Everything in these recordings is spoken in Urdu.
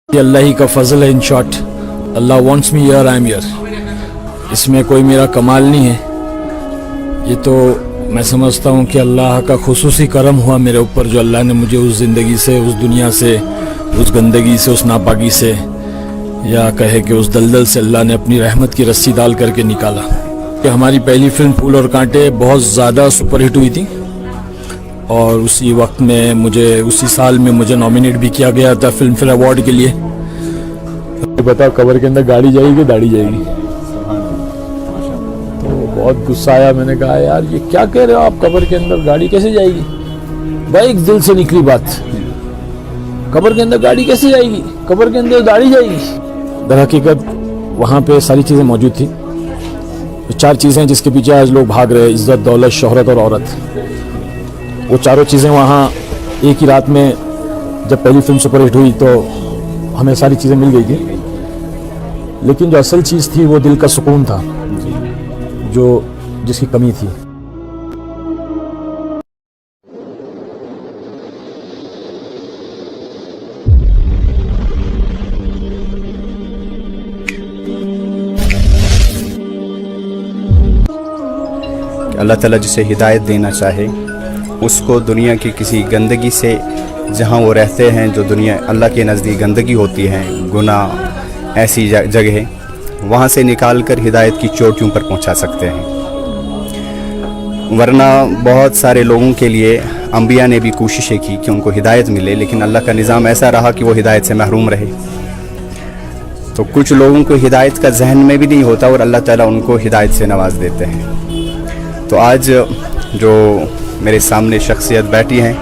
یہ اللہ ہی کا فضل ہے. In short Allah wants me here I am here. اس میں کوئی میرا کمال نہیں ہے. یہ تو میں سمجھتا ہوں کہ اللہ کا خصوصی کرم ہوا میرے اوپر, جو اللہ نے مجھے اس زندگی سے, اس دنیا سے, اس گندگی سے, اس ناپاکی سے, یا کہے کہ اس دلدل سے اللہ نے اپنی رحمت کی رسی ڈال کر کے نکالا. کہ ہماری پہلی فلم پھول اور کانٹے بہت زیادہ سپر ہٹ ہوئی تھی, اور اسی وقت میں اسی سال میں مجھے نامینیٹ بھی کیا گیا تھا فلم فیئر ایوارڈ کے لیے. بتا کور کے اندر گاڑی جائے گی, داڑھی جائے گی. تو بہت غصہ آیا. میں نے کہا یار یہ کیا کہہ رہے ہو آپ, کور کے اندر گاڑی کیسے جائے گی؟ بھائی ایک دل سے نکلی بات, قبر کے اندر گاڑی کیسے جائے گی, قبر کے اندر داڑھی جائے گی. در حقیقت وہاں پہ ساری چیزیں موجود تھی. 4 چیزیں جس کے پیچھے آج لوگ بھاگ رہے, عزت, دولت, شہرت اور عورت. وہ چاروں چیزیں وہاں ایک ہی رات میں جب پہلی فلم سپر ہٹ ہوئی تو ہمیں ساری چیزیں مل گئی تھی. لیکن جو اصل چیز تھی وہ دل کا سکون تھا, جس کی کمی تھی. اللہ تعالیٰ جسے ہدایت دینا چاہے اس کو دنیا کی کسی گندگی سے, جہاں وہ رہتے ہیں, جو دنیا اللہ کے نزدیک گندگی ہوتی ہے, گناہ, ایسی جگہ, وہاں سے نکال کر ہدایت کی چوٹیوں پر پہنچا سکتے ہیں. ورنہ بہت سارے لوگوں کے لیے انبیاء نے بھی کوششیں کی کہ ان کو ہدایت ملے, لیکن اللہ کا نظام ایسا رہا کہ وہ ہدایت سے محروم رہے. تو کچھ لوگوں کو ہدایت کا ذہن میں بھی نہیں ہوتا اور اللہ تعالیٰ ان کو ہدایت سے نواز دیتے ہیں. تو آج جو میرے سامنے شخصیت بیٹھی ہیں,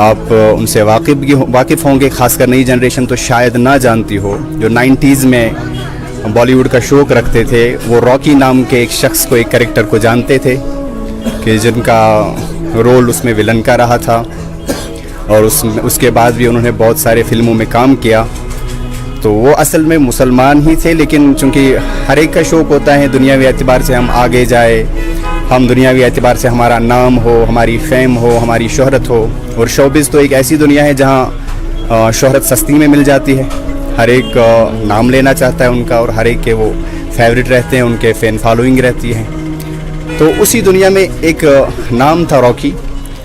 آپ ان سے واقف ہوں گے. خاص کر نئی جنریشن تو شاید نہ جانتی ہو. جو 90s میں بالی ووڈ کا شوق رکھتے تھے, وہ راکی نام کے ایک شخص کو, ایک کریکٹر کو جانتے تھے کہ جن کا رول اس میں ولن کا رہا تھا, اور اس کے بعد بھی انہوں نے بہت سارے فلموں میں کام کیا. تو وہ اصل میں مسلمان ہی تھے, لیکن چونکہ ہر ایک کا شوق ہوتا ہے دنیاوی اعتبار سے ہم آگے جائے, ہم دنیاوی اعتبار سے ہمارا نام ہو, ہماری فیم ہو, ہماری شہرت ہو. اور شوبز تو ایک ایسی دنیا ہے جہاں شہرت سستی میں مل جاتی ہے. ہر ایک نام لینا چاہتا ہے ان کا, اور ہر ایک کے وہ فیوریٹ رہتے ہیں, ان کے فین فالوئنگ رہتی ہے. تو اسی دنیا میں ایک نام تھا راکی,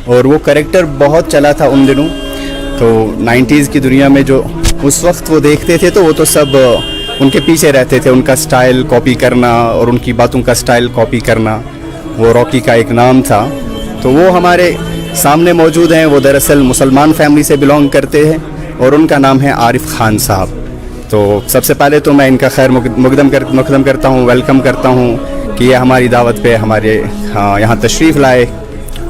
اور وہ کریکٹر بہت چلا تھا ان دنوں. تو 90s کی دنیا میں جو اس وقت وہ دیکھتے تھے تو وہ تو سب ان کے پیچھے رہتے تھے, ان کا سٹائل کاپی کرنا اور ان کی باتوں کا سٹائل کاپی کرنا. وہ راکی کا ایک نام تھا. تو وہ ہمارے سامنے موجود ہیں. وہ دراصل مسلمان فیملی سے بلونگ کرتے ہیں, اور ان کا نام ہے عارف خان صاحب. تو سب سے پہلے تو میں ان کا خیر مقدم کرتا ہوں, ویلکم کرتا ہوں کہ یہ ہماری دعوت پہ ہمارے یہاں تشریف لائے,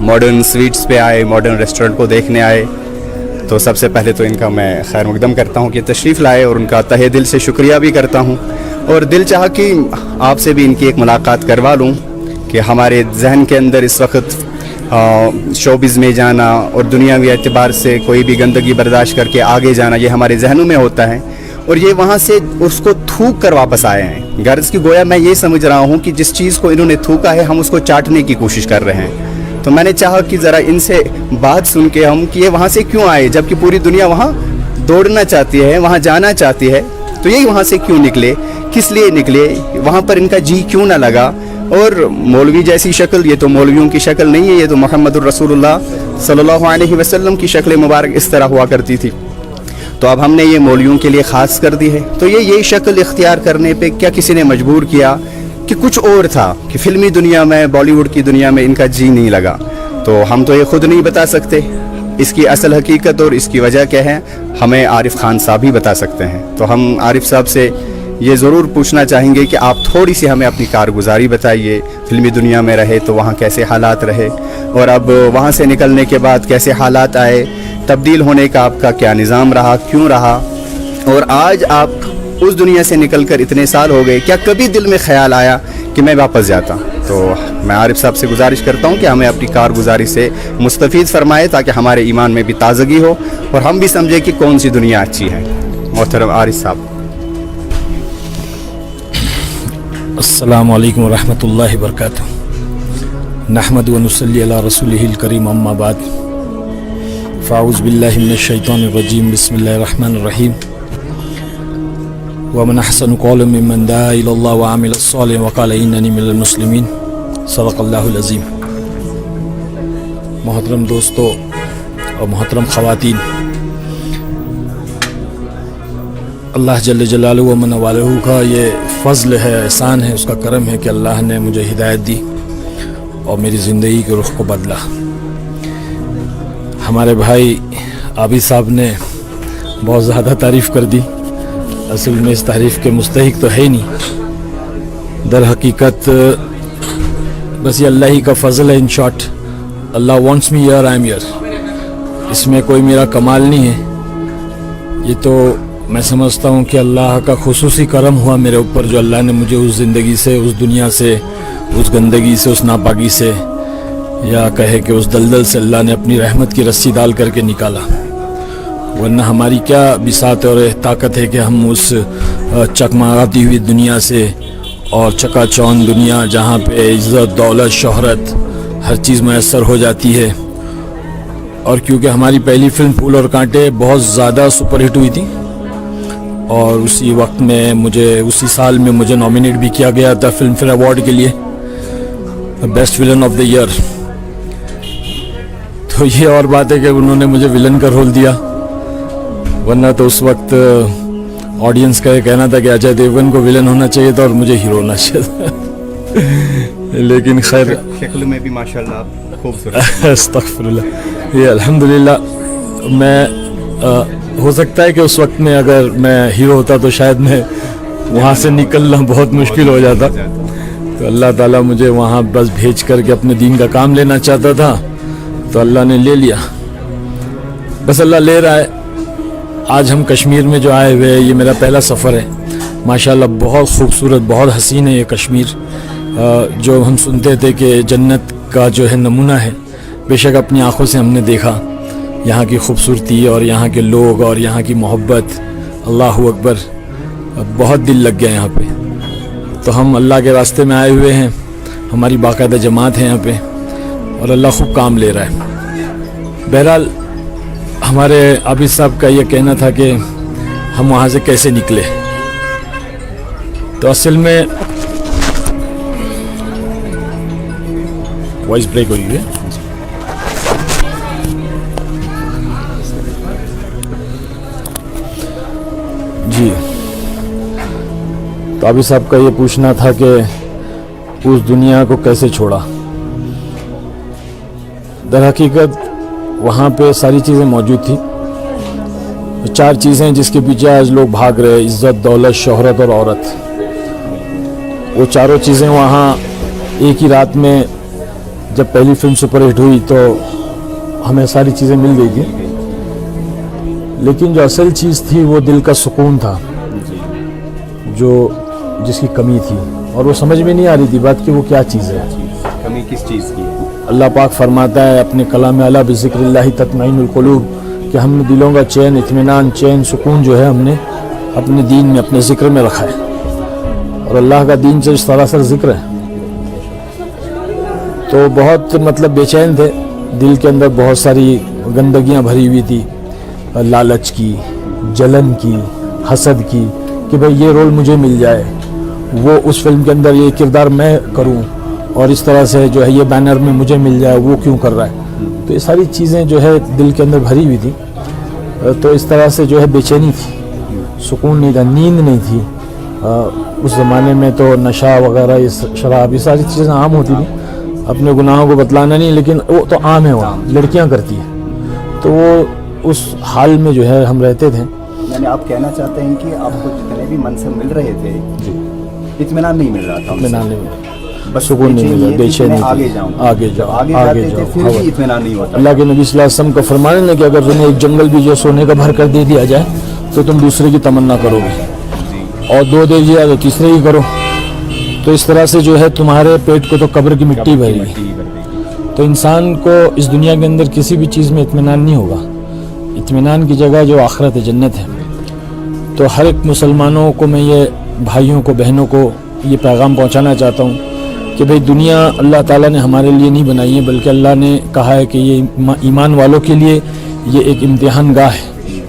ماڈرن سویٹس پہ آئے, ماڈرن ریسٹورنٹ کو دیکھنے آئے. تو سب سے پہلے تو ان کا میں خیر مقدم کرتا ہوں کہ تشریف لائے, اور ان کا تہہ دل سے شکریہ بھی کرتا ہوں. اور دل چاہا کہ آپ سے بھی ان کی ایک ملاقات کروا لوں, کہ ہمارے ذہن کے اندر اس وقت شوبز میں جانا اور دنیاوی اعتبار سے کوئی بھی گندگی برداشت کر کے آگے جانا, یہ ہمارے ذہنوں میں ہوتا ہے, اور یہ وہاں سے اس کو تھوک کر واپس آئے ہیں. غرض کی گویا میں یہ سمجھ رہا ہوں کہ جس چیز کو انہوں نے تھوکا ہے ہم اس کو چاٹنے کی کوشش کر رہے ہیں. تو میں نے چاہا کہ ذرا ان سے بات سن کے ہم کہ یہ وہاں سے کیوں آئے, جبکہ پوری دنیا وہاں دوڑنا چاہتی ہے, وہاں جانا چاہتی ہے. تو یہی وہاں سے کیوں نکلے, کس لیے نکلے, وہاں پر ان کا جی کیوں نہ لگا. اور مولوی جیسی شکل, یہ تو مولویوں کی شکل نہیں ہے, یہ تو محمد الرسول اللہ صلی اللہ علیہ وسلم کی شکل مبارک اس طرح ہوا کرتی تھی. تو اب ہم نے یہ مولویوں کے لیے خاص کر دی ہے. تو یہ شکل اختیار کرنے پہ کیا کسی نے مجبور کیا کہ کچھ اور تھا, کہ فلمی دنیا میں, بالی ووڈ کی دنیا میں ان کا جی نہیں لگا. تو ہم تو یہ خود نہیں بتا سکتے اس کی اصل حقیقت, اور اس کی وجہ کیا ہے ہمیں عارف خان صاحب ہی بتا سکتے ہیں. تو ہم عارف صاحب سے یہ ضرور پوچھنا چاہیں گے کہ آپ تھوڑی سی ہمیں اپنی کارگزاری بتائیے. فلمی دنیا میں رہے تو وہاں کیسے حالات رہے, اور اب وہاں سے نکلنے کے بعد کیسے حالات آئے, تبدیل ہونے کا آپ کا کیا نظام رہا, کیوں رہا, اور آج آپ اس دنیا سے نکل کر اتنے سال ہو گئے, کیا کبھی دل میں خیال آیا کہ میں واپس جاتا. تو میں عارف صاحب سے گزارش کرتا ہوں کہ ہمیں اپنی کارگزاری سے مستفید فرمائے, تاکہ ہمارے ایمان میں بھی تازگی ہو اور ہم بھی سمجھیں کہ کون سی دنیا اچھی ہے. محترم عارف صاحب. السلام علیکم ورحمۃ اللہ وبرکاتہ. نحمد و نصلی علی رسولہ الکریم, اما بعد. فاعوذ باللہ من الشیطان الرجیم, بسم اللہ الرحمن الرحیم. ومن أحسن قولا ممن دعا إلى الله وعمل الصالح وقال إنني من المسلمين صدق اللہ العظیم. محترم دوستو اور محترم خواتین، اللہ جل جلالہ و من والہ کا یہ فضل ہے، احسان ہے، اس کا کرم ہے کہ اللہ نے مجھے ہدایت دی اور میری زندگی کے رخ کو بدلا. ہمارے بھائی عابد صاحب نے بہت زیادہ تعریف کر دی. اصل میں اس تعریف کے مستحق تو ہے ہی نہیں. در حقیقت بس یہ اللہ ہی کا فضل ہے. In short Allah wants me here I am here. اس میں کوئی میرا کمال نہیں ہے. یہ تو میں سمجھتا ہوں کہ اللہ کا خصوصی کرم ہوا میرے اوپر، جو اللہ نے مجھے اس زندگی سے، اس دنیا سے، اس گندگی سے، اس ناپاکی سے، یا کہے کہ اس دلدل سے اللہ نے اپنی رحمت کی رسی ڈال کر کے نکالا. ورنہ ہماری کیا بساط اور طاقت ہے کہ ہم اس چکماتی ہوئی دنیا سے اور چکا چوند دنیا جہاں پہ عزت، دولت، شہرت ہر چیز میسر ہو جاتی ہے. اور کیونکہ ہماری پہلی فلم پھول اور کانٹے بہت زیادہ سپر ہٹ ہوئی تھی، اور اسی وقت میں اسی سال میں مجھے نامینیٹ بھی کیا گیا تھا فلم فیئر ایوارڈ کے لیے best villain of the year. تو یہ اور بات ہے کہ انہوں نے مجھے ولن کا رول دیا، ورنہ تو اس وقت آڈینس کا یہ کہنا تھا کہ اجے دیوگن کو ولن ہونا چاہیے تھا اور مجھے ہیرو ہونا چاہیے تھا. لیکن خیر، شکل میں بھی ماشاءاللہ آپ خوبصورت. استغفر اللہ. یہ الحمدللہ میں ہو سکتا ہے کہ اس وقت میں اگر میں ہیرو ہوتا تو شاید میں وہاں سے نکلنا بہت مشکل ہو جاتا. تو اللہ تعالیٰ مجھے وہاں بس بھیج کر کے اپنے دین کا کام لینا چاہتا تھا، تو اللہ نے لے لیا. بس اللہ لے رہا ہے. آج ہم کشمیر میں جو آئے ہوئے ہیں، یہ میرا پہلا سفر ہے. ماشاءاللہ بہت خوبصورت، بہت حسین ہے یہ کشمیر. جو ہم سنتے تھے کہ جنت کا جو ہے نمونہ ہے، بے شک اپنی آنکھوں سے ہم نے دیکھا یہاں کی خوبصورتی اور یہاں کے لوگ اور یہاں کی محبت. اللہ اکبر، بہت دل لگ گیا یہاں پہ. تو ہم اللہ کے راستے میں آئے ہوئے ہیں. ہماری باقاعدہ جماعت ہے یہاں پہ، اور اللہ خوب کام لے رہا ہے. بہرحال ہمارے عابد صاحب کا یہ کہنا تھا کہ ہم وہاں سے کیسے نکلے. تو اصل میں وائس بریک ہوئی ہے. جی، تو عابد صاحب کا یہ پوچھنا تھا کہ اس دنیا کو کیسے چھوڑا. در حقیقت وہاں پہ ساری چیزیں موجود تھیں. 4 چیزیں جس کے پیچھے آج لوگ بھاگ رہے: عزت، دولت، شہرت اور عورت. وہ چاروں چیزیں وہاں ایک ہی رات میں جب پہلی فلم سپر ہٹ ہوئی تو ہمیں ساری چیزیں مل گئی تھیں. لیکن جو اصل چیز تھی وہ دل کا سکون تھا، جس کی کمی تھی، اور وہ سمجھ میں نہیں آ رہی تھی بات کہ وہ کیا چیز ہے. کمی کس چیز کی؟ اللہ پاک فرماتا ہے اپنے کلام اعلیٰ بذکر اللہ تطمئن القلوب کہ ہم نے دلوں کا چین، اطمینان، چین، سکون جو ہے ہم نے اپنے دین میں، اپنے ذکر میں رکھا ہے. اور اللہ کا دین سے سراسر ذکر ہے. تو بہت بے چین تھے. دل کے اندر بہت ساری گندگیاں بھری ہوئی تھی، لالچ کی، جلن کی، حسد کی، کہ بھئی یہ رول مجھے مل جائے، وہ اس فلم کے اندر یہ کردار میں کروں، اور اس طرح سے جو ہے یہ بینر میں مجھے مل جائے، وہ کیوں کر رہا ہے. تو یہ ساری چیزیں جو ہے دل کے اندر بھری ہوئی تھی. تو اس طرح سے جو ہے بے چینی تھی، سکون نہیں تھا، نیند نہیں تھی. اس زمانے میں تو نشہ وغیرہ، یہ شراب، یہ ساری چیزیں عام ہوتی تھیں. اپنے گناہوں کو بتلانا نہیں، لیکن وہ تو عام ہے، وہاں لڑکیاں کرتی ہیں. تو وہ اس حال میں جو ہے ہم رہتے تھے. یعنی آپ کہنا چاہتے ہیں کہ آپ کو جتنے بھی منصب مل رہے تھے، جی، اطمینان نہیں مل رہا تھا. اطمینان نہیں مل رہا، بس سکون نہیں مل رہا، بے چینی. آگے جاؤ. پھر بھی اطمینان نہیں ہوتا. اللہ کے نبی صلی اللہ علیہ وسلم کا فرمان ہے کہ اگر تمہیں ایک جنگل بھی جو سونے کا بھر کر دے دیا جائے تو تم دوسرے کی تمنا کرو گے، اور 2 دے دیا تو تیسرے کی کرو. تو اس طرح سے جو ہے تمہارے پیٹ کو تو قبر کی مٹی بھری گی. تو انسان کو اس دنیا کے اندر کسی بھی چیز میں اطمینان نہیں ہوگا. اطمینان کی جگہ جو آخرت ہے، جنت ہے. تو ہر ایک مسلمانوں کو میں یہ بھائیوں کو، بہنوں کو یہ پیغام پہنچانا چاہتا ہوں کہ بھئی دنیا اللہ تعالیٰ نے ہمارے لیے نہیں بنائی ہے، بلکہ اللہ نے کہا ہے کہ یہ ایمان والوں کے لیے یہ ایک امتحان گاہ ہے،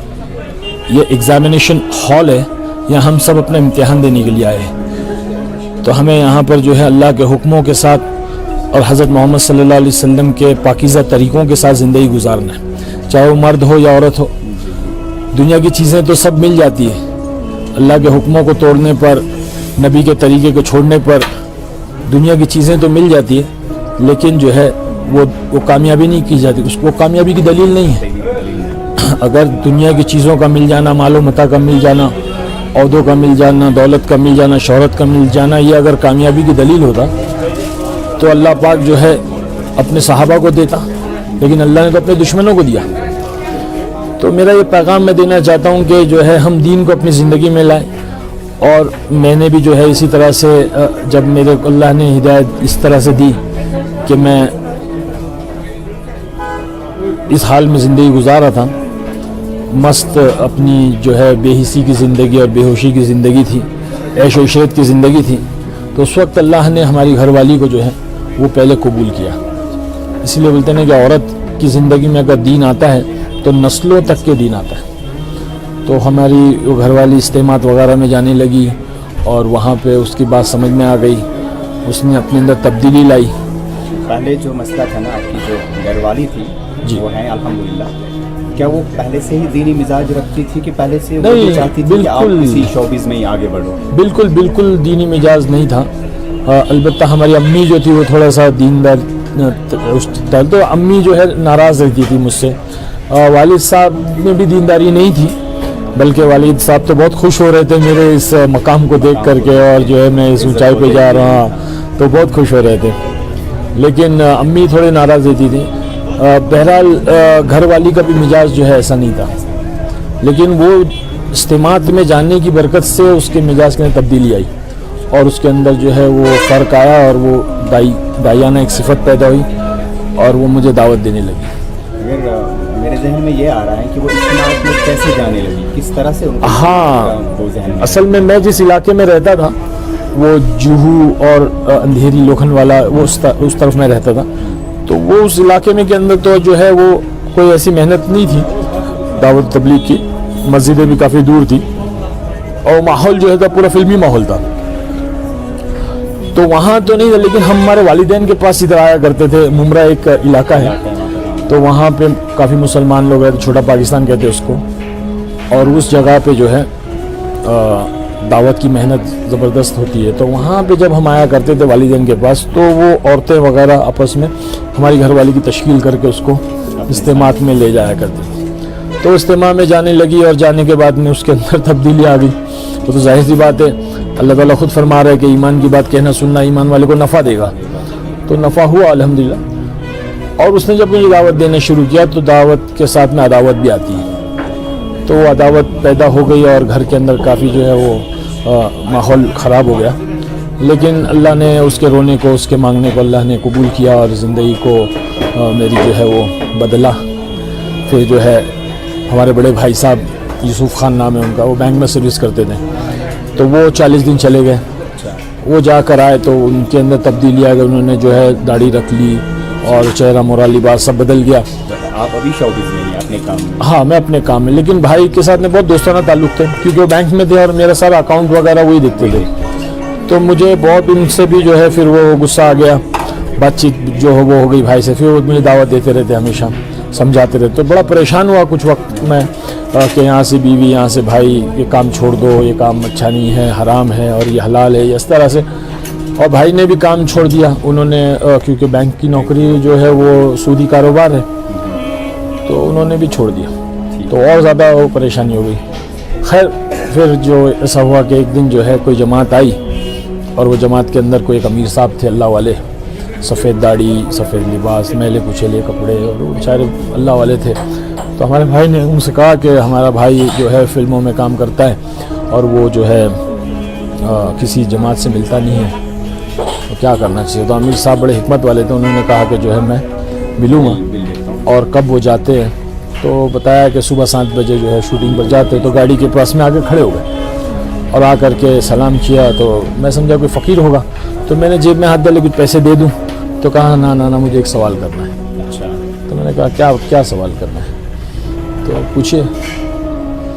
یہ ایگزامینیشن ہال ہے یا ہم سب اپنا امتحان دینے کے لیے آئے ہیں. تو ہمیں یہاں پر جو ہے اللہ کے حکموں کے ساتھ اور حضرت محمد صلی اللہ علیہ وسلم کے پاکیزہ طریقوں کے ساتھ زندگی گزارنا ہے. چاہے وہ مرد ہو یا عورت ہو. دنیا کی چیزیں تو سب مل جاتی ہیں, اللہ کے حکموں کو توڑنے پر, نبی کے طریقے کو چھوڑنے پر دنیا کی چیزیں تو مل جاتی ہیں, لیکن جو ہے وہ کامیابی نہیں کی جاتی, اس کو کامیابی کی دلیل نہیں ہے. اگر دنیا کی چیزوں کا مل جانا, مال و متاع کا مل جانا, عہدوں کا مل جانا, دولت کا مل جانا, شہرت کا مل جانا, یہ اگر کامیابی کی دلیل ہوتا تو اللہ پاک جو ہے اپنے صحابہ کو دیتا, لیکن اللہ نے تو اپنے دشمنوں کو دیا. تو میرا یہ پیغام میں دینا چاہتا ہوں کہ جو ہے ہم دین کو اپنی زندگی میں لائیں. اور میں نے بھی جو ہے اسی طرح سے جب میرے کو اللہ نے ہدایت اس طرح سے دی کہ میں اس حال میں زندگی گزارا تھا, مست اپنی جو ہے بے حسی کی زندگی اور بے ہوشی کی زندگی تھی, عیش و عشرت کی زندگی تھی, تو اس وقت اللہ نے ہماری گھر والی کو جو ہے وہ پہلے قبول کیا. اس لیے بولتے ہیں کہ عورت کی زندگی میں اگر دین آتا ہے تو نسلوں تک کے دین آتا ہے. تو ہماری وہ گھر والی اجتماعات وغیرہ میں جانے لگی اور وہاں پہ اس کی بات سمجھ میں آ گئی, اس نے اپنے اندر تبدیلی لائی. پہلے جو مسئلہ تھا نا, آپ کی جو گھر والی تھی جی, وہ ہیں الحمدللہ, کیا وہ پہلے سے ہی دینی مزاج رکھتی تھی کہ پہلے سے وہ نہیں, چاہتی تھی کہ آپ اسی شعبہ میں ہی آگے بڑھو؟ بالکل دینی مزاج نہیں تھا. البتہ ہماری امی جو تھی وہ تھوڑا سا دیندار, تو امی جو ہے ناراض رہتی تھی مجھ سے. والد صاحب میں بھی دینداری نہیں تھی, بلکہ والد صاحب تو بہت خوش ہو رہے تھے میرے اس مقام کو دیکھ کر کے, اور جو ہے میں اس اونچائی پہ جا رہا ہوں تو بہت خوش ہو رہے تھے, لیکن امی تھوڑے ناراض رہتی تھی. بہرحال گھر والی کا بھی مزاج جو ہے ایسا نہیں تھا, لیکن وہ اجتماعات میں جاننے کی برکت سے اس کے مزاج کے اندر تبدیلی آئی اور اس کے اندر جو ہے وہ فرق آیا اور وہ دائیانہ ایک صفت پیدا ہوئی اور وہ مجھے دعوت دینے لگی. میرے ذہن میں یہ آ رہا ہے کہ وہ اجتماعات میں کیسے جانے لگی, کس طرح سے ان کو وہ ذہن میں؟ اصل میں جس علاقے میں رہتا تھا وہ جوہو اور اندھیری لوکھن والا وہ اس طرف میں رہتا تھا, تو وہ اس علاقے میں کے اندر تو جو ہے وہ کوئی ایسی محنت نہیں تھی دعوت تبلیغ کی, مسجدیں بھی کافی دور تھی اور ماحول جو ہے پورا فلمی ماحول تھا. تو وہاں تو نہیں تھا, لیکن ہم ہمارے والدین کے پاس ادھر آیا کرتے تھے. ممرہ ایک علاقہ ہے, تو وہاں پہ کافی مسلمان لوگ ہیں, چھوٹا پاکستان کہتے ہیں اس کو, اور اس جگہ پہ جو ہے دعوت کی محنت زبردست ہوتی ہے. تو وہاں پہ جب ہم آیا کرتے تھے والدین کے پاس, تو وہ عورتیں وغیرہ آپس میں ہماری گھر والی کی تشکیل کر کے اس کو اجتماعات میں لے جایا کرتے تھے. تو اجتماع میں جانے لگی اور جانے کے بعد میں اس کے اندر تبدیلی آ گئی. وہ تو ظاہر سی بات ہے, اللہ تعالیٰ خود فرما رہا ہے کہ ایمان کی بات کہنا سننا ایمان والے کو نفع دے گا, تو نفع ہوا الحمدللہ. اور اس نے جب مجھے دعوت دینا شروع کیا تو دعوت کے ساتھ میں عداوت بھی آتی ہے, تو وہ عداوت پیدا ہو گئی اور گھر کے اندر کافی جو ہے وہ ماحول خراب ہو گیا. لیکن اللہ نے اس کے رونے کو, اس کے مانگنے کو اللہ نے قبول کیا اور زندگی کو میری جو ہے وہ بدلا. پھر جو ہے ہمارے بڑے بھائی صاحب یوسف خان نام ہے ان کا, وہ بینک میں سروس کرتے تھے, تو وہ 40 دن چلے گئے. وہ جا کر آئے تو ان کے اندر تبدیلی آ گئی, انہوں نے جو ہے داڑھی رکھ لی اور چہرہ مورا لباس سب بدل گیا. آپ ابھی شوبز میں ہیں اپنے کام میں؟ ہاں میں اپنے کام میں, لیکن بھائی کے ساتھ میں بہت دوستانہ تعلق تھے کیونکہ وہ بینک میں تھے اور میرا سارا اکاؤنٹ وغیرہ وہی دیکھتے تھے. تو مجھے بہت ان سے بھی جو ہے پھر وہ غصہ آ گیا, بات چیت جو وہ ہو گئی بھائی سے. پھر وہ مجھے دعوت دیتے رہتے, ہمیشہ سمجھاتے رہتے. تو بڑا پریشان ہوا کچھ وقت میں کہ یہاں سے بیوی, یہاں سے بھائی, یہ کام چھوڑ دو, یہ کام اچھا نہیں ہے, حرام ہے اور یہ حلال ہے, اس طرح سے. اور بھائی نے بھی کام چھوڑ دیا, انہوں نے کیونکہ بینک کی نوکری جو ہے وہ سودی کاروبار ہے, تو انہوں نے بھی چھوڑ دیا. تو اور زیادہ وہ پریشانی ہو گئی. خیر پھر جو ایسا ہوا کہ ایک دن جو ہے کوئی جماعت آئی اور وہ جماعت کے اندر کوئی ایک امیر صاحب تھے اللہ والے, سفید داڑھی, سفید لباس, میلے کچیلے کپڑے, اور وہ بیچارے اللہ والے تھے. تو ہمارے بھائی نے ان سے کہا کہ ہمارا بھائی جو ہے فلموں میں کام کرتا ہے اور وہ جو ہے کسی جماعت سے ملتا نہیں ہے, تو کیا کرنا چاہیے. تو امیر صاحب بڑے حکمت والے تھے, انہوں نے کہا کہ جو ہے میں ملوں گا. اور کب وہ جاتے ہیں تو بتایا کہ صبح 7 بجے جو ہے شوٹنگ پر جاتے, تو گاڑی کے پاس میں آ کے کھڑے ہو گئے اور آ کر کے سلام کیا. تو میں سمجھا کوئی فقیر ہوگا, تو میں نے جیب میں ہاتھ ڈالے کچھ پیسے دے دوں. تو کہا نا مجھے ایک سوال کرنا ہے. تو میں نے کہا کیا سوال کرنا ہے, تو پوچھے.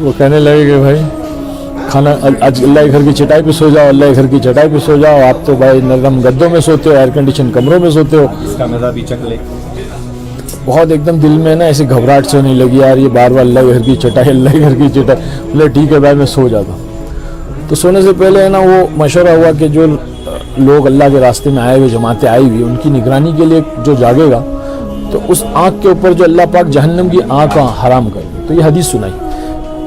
وہ کہنے لگے کہ بھائی کھانا آج اللہ کے گھر کی چٹائی پہ سو جاؤ، اللہ کے گھر کی چٹائی پہ سو جاؤ، آپ تو بھائی نرم گدوں میں سوتے ہو، ایئر کنڈیشن کمروں میں سوتے ہو. اس کا مزہ بھی چکھ لے. بہت ایک دم دل میں نا ایسی گھبراہٹ سے ہونے لگی یار یہ بار بار اللہ کے گھر کی چٹائی، اللہ کے گھر کی چٹائی. بولے ٹھیک ہے بھائی میں سو جاتا ہوں. تو سونے سے پہلے ہے نا وہ مشورہ ہوا کہ جو لوگ اللہ کے راستے میں آئے ہوئے، جماعتیں آئی ہوئی، ان کی نگرانی کے لیے جو جاگے گا تو اس آنکھ کے اوپر جو اللہ پاک جہنم کی آنکھ حرام کر دے. تو یہ حدیث سنائی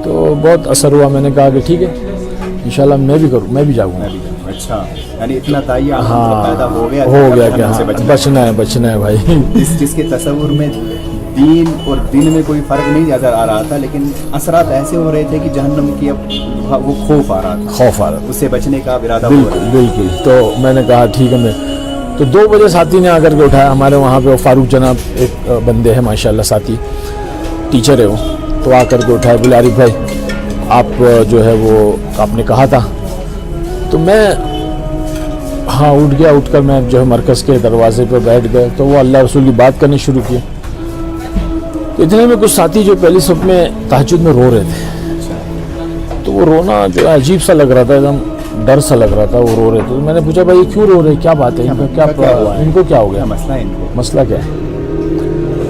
تو بہت اثر ہوا. میں نے کہا کہ ٹھیک ہے انشاءاللہ میں بھی کروں، میں بھی جاگوں گا. اچھا یعنی اتنا تعیہ ہاں پیدا ہو گیا کہ ہاں بچنا ہے بھائی. جس کے تصور میں دین اور دن میں کوئی فرق نہیں نظر آ رہا تھا، لیکن اثرات ایسے ہو رہے تھے کہ جہنم کی اب وہ خوف آ رہا تھا، اس سے بچنے کا ارادہ ہو رہا ہے. بالکل. تو میں نے کہا ٹھیک ہے. میں تو 2 بجے ساتھی نے آ کر کے اٹھایا. ہمارے وہاں پہ فاروق جناب ایک بندے ہیں ماشاءاللہ، ساتھی ٹیچر ہے وہ. تو آ کر کے اٹھایا، بولے عارف بھائی آپ جو ہے وہ آپ نے کہا تھا. تو میں ہاں اٹھ گیا. اٹھ کر میں جو ہے مرکز کے دروازے پہ بیٹھ گئے. تو وہ اللہ رسول کی بات کرنی شروع کی. اتنے میں کچھ ساتھی جو پہلی صف میں تہجد میں رو رہے تھے، تو وہ رونا جو ہے عجیب سا لگ رہا تھا، ایک دم ڈر سا لگ رہا تھا. وہ رو رہے تھے. میں نے پوچھا بھائی یہ کیوں رو رہے، کیا بات ہے، ان کو کیا ہو گیا، مسئلہ کیا ہے.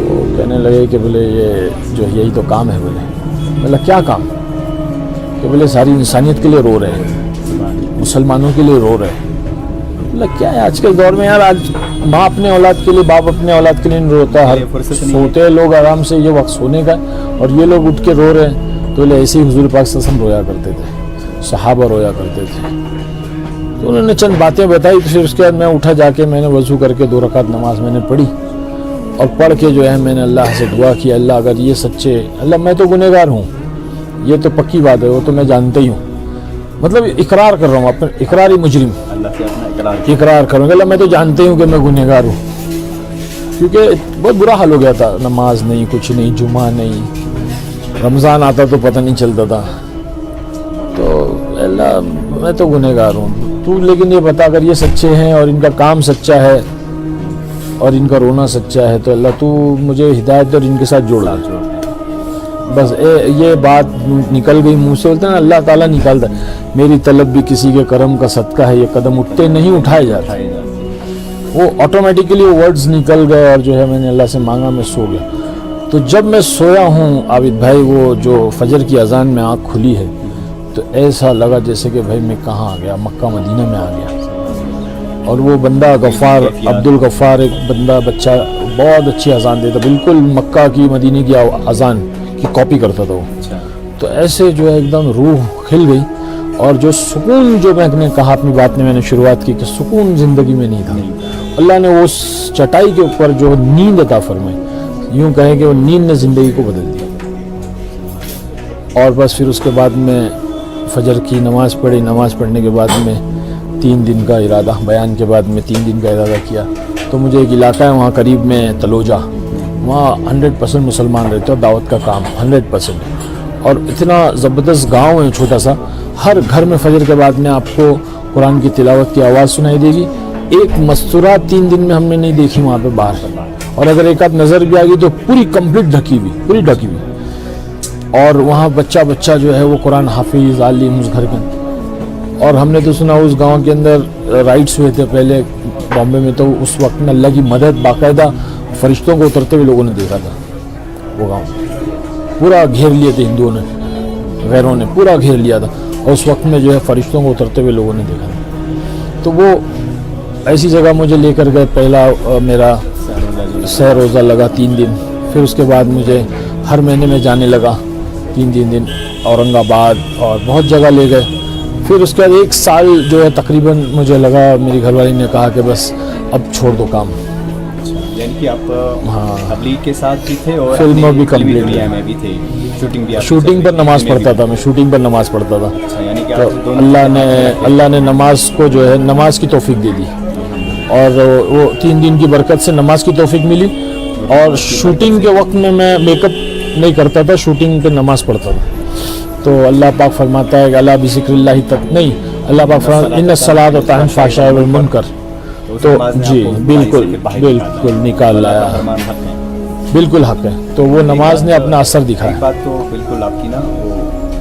وہ کہنے لگے کہ بولے یہ جو یہی تو کام ہے. بولے کیا کام؟ کہ بولے ساری انسانیت کے لیے رو رہے ہیں، مسلمانوں کے لیے رو رہے ہیں. کیا ہے آج کے دور میں یار، آج ماں اپنے اولاد کے لیے، باپ اپنے اولاد کے لیے نہیں روتا. ہر سوتے لوگ آرام سے، یہ وقت سونے کا اور یہ لوگ اٹھ کے رو رہے ہیں. تو ایسے ہی حضور پاک صلی اللہ علیہ وسلم رویا کرتے تھے، صحابہ رویا کرتے تھے. تو انہوں نے چند باتیں بتائی. تو پھر اس کے بعد میں اٹھا، جا کے میں نے وضو کر کے 2 رکعت نماز میں نے پڑھی. اور پڑھ کے جو ہے میں نے اللہ سے دعا کی، اللہ اگر یہ سچے، اللہ میں تو گنہگار ہوں، یہ تو پکی بات ہے، وہ تو میں جانتا ہی ہوں. مطلب اقرار کر رہا ہوں، اپنا اقراری مجرم اقرار کروں گا. اللہ میں تو جانتے ہوں کہ میں گنہگار ہوں، کیونکہ بہت برا حال ہو گیا تھا. نماز نہیں، کچھ نہیں، جمعہ نہیں، رمضان آتا تو پتہ نہیں چلتا تھا. تو اللہ میں تو گنہگار ہوں، تو لیکن یہ بتا اگر یہ سچے ہیں اور ان کا کام سچا ہے اور ان کا رونا سچا ہے تو اللہ تو مجھے ہدایت اور ان کے ساتھ جوڑ. بس یہ بات نکل گئی منہ سے. بولتے ہیں نا اللہ تعالیٰ نکالتا ہے. میری طلب بھی کسی کے کرم کا صدقہ ہے، یہ قدم اٹھتے نہیں اٹھائے جاتے. وہ آٹومیٹیکلی ورڈز نکل گئے اور جو ہے میں نے اللہ سے مانگا، میں سو گیا. تو جب میں سویا ہوں عابد بھائی، وہ جو فجر کی اذان میں آنکھ کھلی ہے تو ایسا لگا جیسے کہ بھائی میں کہاں آ گیا، مکہ مدینہ میں آ گیا. اور وہ بندہ غفار، عبد الغفار، ایک بندہ بچہ بہت اچھی اذان دیتا، بالکل مکہ کی مدینہ کی اذان کی کاپی کرتا تھا وہ. تو ایسے جو ہے ایک دم روح کھل گئی. اور جو سکون جو میں نے کہا اپنی بات میں نے شروعات کی کہ سکون زندگی میں نہیں تھا، اللہ نے اس چٹائی کے اوپر جو نیند عطا فرمائی، یوں کہیں کہ وہ نیند نے زندگی کو بدل دیا. اور بس پھر اس کے بعد میں فجر کی نماز پڑھی. نماز پڑھنے کے بعد میں 3 دن کا ارادہ، بیان کے بعد میں 3 دن کا ارادہ کیا. تو مجھے ایک علاقہ ہے وہاں قریب میں تلوجہ، وہاں 100% مسلمان رہتے اور دعوت کا کام 100%. اور اتنا زبردست گاؤں ہے چھوٹا سا، ہر گھر میں فجر کے بعد میں آپ کو قرآن کی تلاوت کی آواز سنائی دے گی. ایک مستورات 3 دن میں ہم نے نہیں دیکھی وہاں پہ باہر. اور اگر ایک آدھ نظر بھی آ گئی تو پوری کمپلیٹ ڈھکی ہوئی. اور وہاں بچہ جو ہے وہ قرآن حافظ عالم اس گھر کے. اور ہم نے تو سنا اس گاؤں کے اندر رائٹس ہوئے تھے پہلے بامبے میں، تو اس وقت میں اللہ کی مدد باقاعدہ فرشتوں کو اترتے ہوئے لوگوں نے دیکھا تھا. وہ گاؤں پورا گھیر لیے تھے ہندوؤں نے، غیروں نے پورا گھیر لیا تھا. اور اس وقت میں جو ہے فرشتوں کو اترتے ہوئے لوگوں نے دیکھا تھا. تو وہ ایسی جگہ مجھے لے کر گئے. پہلا میرا سہ روزہ لگا 3 دن. پھر اس کے بعد مجھے ہر مہینے میں جانے لگا 3 دن اورنگ آباد اور بہت جگہ لے گئے. پھر اس کے بعد 1 سال جو ہے تقریباً مجھے لگا، میری گھر والی نے کہا کہ بس اب چھوڑ دو کام. یعنی کہ آپ تبلیغ کے ساتھ بھی تھے اور فلموں بھی کمپلیٹ میں بھی تھے، شوٹنگ پر نماز پڑھتا تھا. میں شوٹنگ پر نماز پڑھتا تھا. تو اللہ نے نماز کو جو ہے نماز کی توفیق دے دی. اور وہ 3 دن کی برکت سے نماز کی توفیق ملی. اور شوٹنگ کے وقت میں میک اپ نہیں کرتا تھا، شوٹنگ پہ نماز پڑھتا تھا. تو اللہ پاک فرماتا ہے کہ اللہ بذکر اللہ تک نہیں، اللہ پاک فرماتا ہے ان الصلاۃ تنہی عن الفحشاء والمنکر. تو جی بالکل نکال لایا، بالکل حق ہے. تو وہ نماز نے اپنا اثر دکھایا. بات تو بالکل آپ کی نا، وہ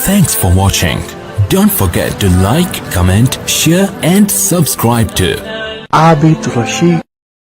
Thanks for watching. Don't forget to like, comment, share and subscribe to Abid Rashid.